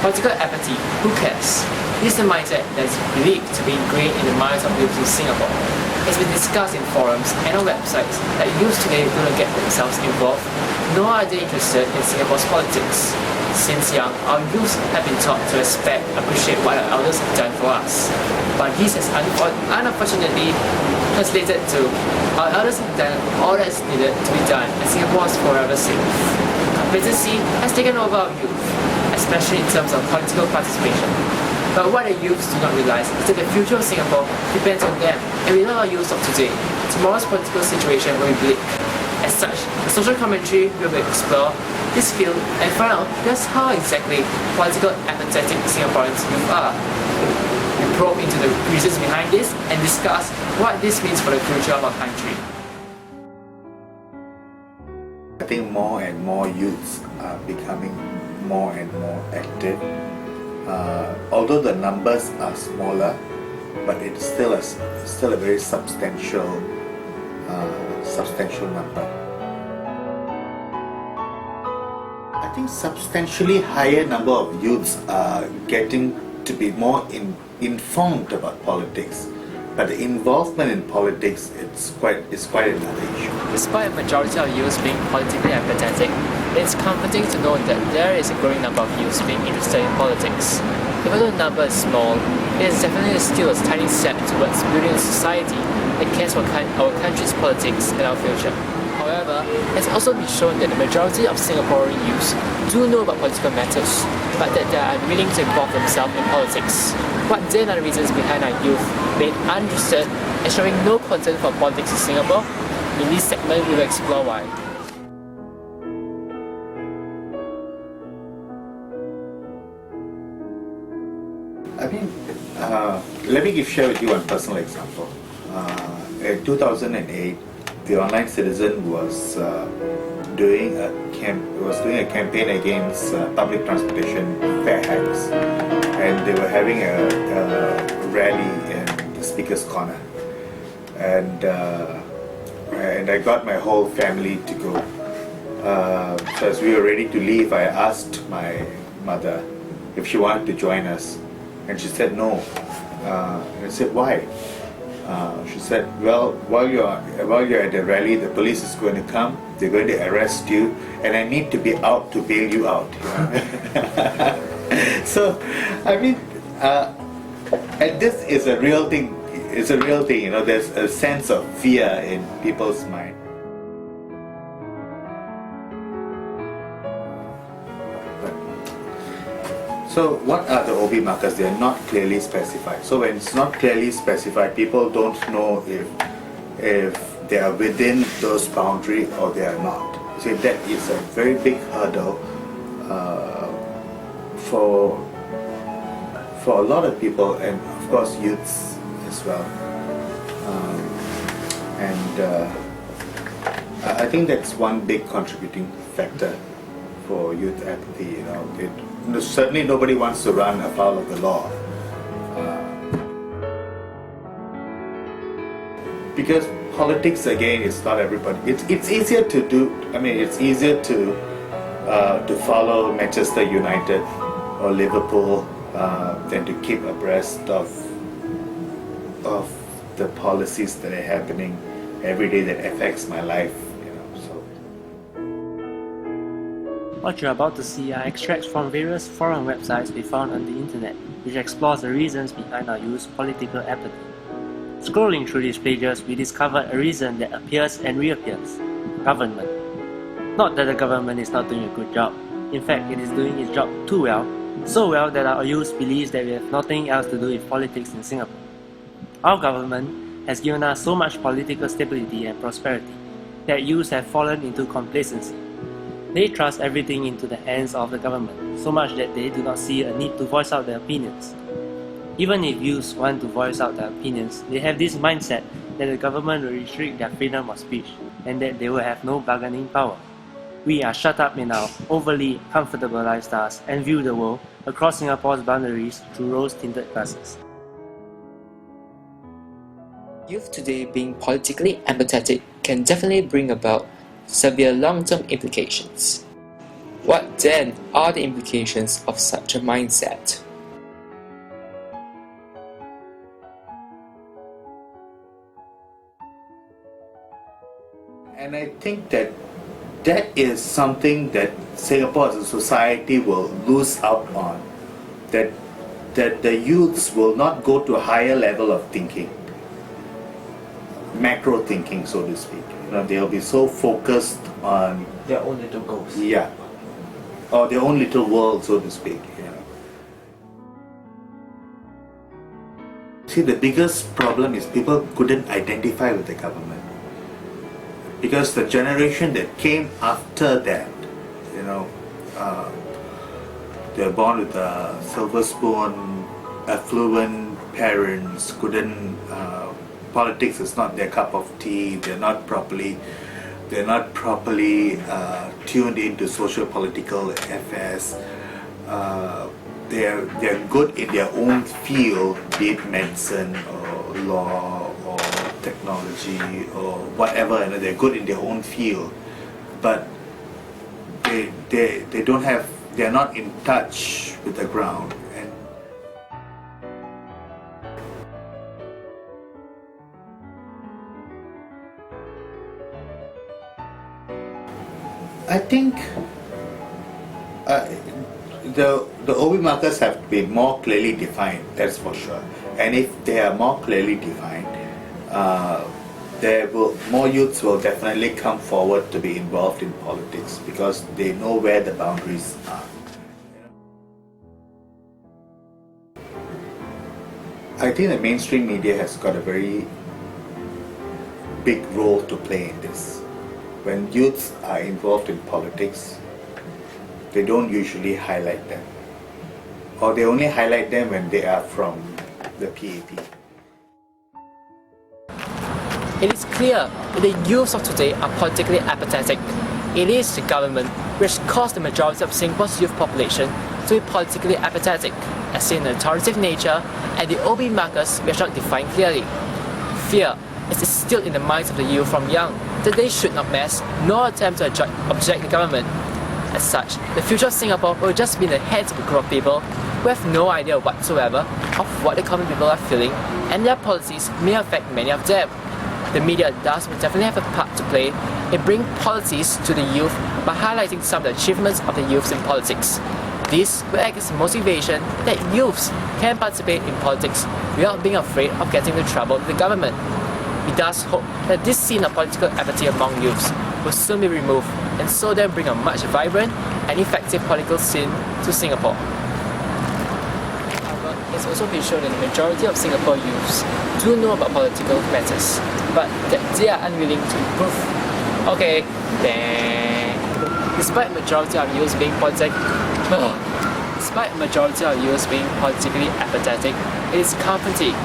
Political apathy, who cares? This is a mindset that is believed to be ingrained in the minds of youth in Singapore. It's been discussed in forums and on websites that youth today do not get themselves involved, nor are they interested in Singapore's politics. Since young, our youth have been taught to respect and appreciate what our elders have done for us. But this has unfortunately translated to our elders have done all that is needed to be done and Singapore is forever safe. Complacency has taken over our youth, especially in terms of political participation. But what the youths do not realize is that the future of Singapore depends on them, and without our youth of today, tomorrow's political situation will be bleak. As such, the social commentary will explore this field and find out just how exactly political apathetic Singaporeans youth are. We probe into the reasons behind this and discuss what this means for the future of our country. I think more and more youths are becoming more and more active. Although the numbers are smaller, but it's still a very substantial number. I think substantially higher number of youths are getting to be more informed about politics. But the involvement in politics is quite another issue. Despite a majority of youths being politically apathetic, it's comforting to know that there is a growing number of youths being interested in politics. Even though the number is small, it is definitely still a tiny step towards building a society that cares for our country's politics and our future. However, it's also been shown that the majority of Singaporean youths do know about political matters, but that they are unwilling to involve themselves in politics. What then are the reasons behind our youth being uninterested and showing no concern for politics in Singapore? In this segment, we will explore why. I mean, let me share with you one personal example. In 2008, the Online Citizen was doing a campaign against public transportation fare hikes, and they were having a rally in the Speaker's Corner, and I got my whole family to go. So as we were ready to leave, I asked my mother if she wanted to join us, and she said no. And I said, why? She said, well, while you're at the rally, the police is going to come, they're going to arrest you, and I need to be out to bail you out. So, I mean, and this is a real thing. It's a real thing, there's a sense of fear in people's mind. So what are the OB markers? They are not clearly specified. So when it's not clearly specified, people don't know if they are within those boundaries or they are not. So that is a very big hurdle for a lot of people, and of course youths as well. I think that's one big contributing factor for youth apathy. Certainly nobody wants to run afoul of the law, because politics again is not everybody. It's easier to do. I mean, it's easier to follow Manchester United or Liverpool than to keep abreast of the policies that are happening every day that affects my life. What you're about to see are extracts from various forum websites we found on the internet, which explores the reasons behind our youth's political apathy. Scrolling through these pages, we discovered a reason that appears and reappears: government. Not that the government is not doing a good job. In fact, it is doing its job too well, so well that our youth believes that we have nothing else to do with politics in Singapore. Our government has given us so much political stability and prosperity that youths have fallen into complacency. They trust everything into the hands of the government, so much that they do not see a need to voice out their opinions. Even if youths want to voice out their opinions, they have this mindset that the government will restrict their freedom of speech and that they will have no bargaining power. We are shut up in our overly comfortable lifestyles and view the world across Singapore's boundaries through rose-tinted glasses. Youth today being politically apathetic can definitely bring about severe long-term implications. What then are the implications of such a mindset? And I think that is something that Singapore as a society will lose out on. That the youths will not go to a higher level of thinking, macro thinking, so to speak. They'll be so focused on Their own little goals. yeah, or their own little world, so to speak. See, the biggest problem is people couldn't identify with the government, because the generation that came after that, they were born with a silver spoon, affluent parents, couldn't, politics is not their cup of tea, they're not properly tuned into socio-political affairs. They're good in their own field, be it medicine or law or technology or whatever, they're good in their own field, but they're not in touch with the ground. And I think the OB markers have to be more clearly defined, that's for sure. And if they are more clearly defined, more youths will definitely come forward to be involved in politics, because they know where the boundaries are. I think the mainstream media has got a very big role to play in this. When youths are involved in politics, they don't usually highlight them, or they only highlight them when they are from the PAP. It is clear that the youths of today are politically apathetic. It is the government which caused the majority of Singapore's youth population to be politically apathetic, as in an authoritative nature, and the OB markers which are not defined clearly. Fear is instilled in the minds of the youth from young that they should not mess nor attempt to object the government. As such, the future of Singapore will just be in the hands of a group of people who have no idea whatsoever of what the common people are feeling, and their policies may affect many of them. The media thus will definitely have a part to play in bringing policies to the youth by highlighting some of the achievements of the youths in politics. This will act as motivation that youths can participate in politics without being afraid of getting into trouble with the government. We thus hope that this scene of political apathy among youths will soon be removed, and so then bring a much vibrant and effective political scene to Singapore. However, it's also been shown that the majority of Singapore youths do know about political matters, but that they are unwilling to improve. Okay, then. Despite the majority of youths being politically apathetic, it is comforting.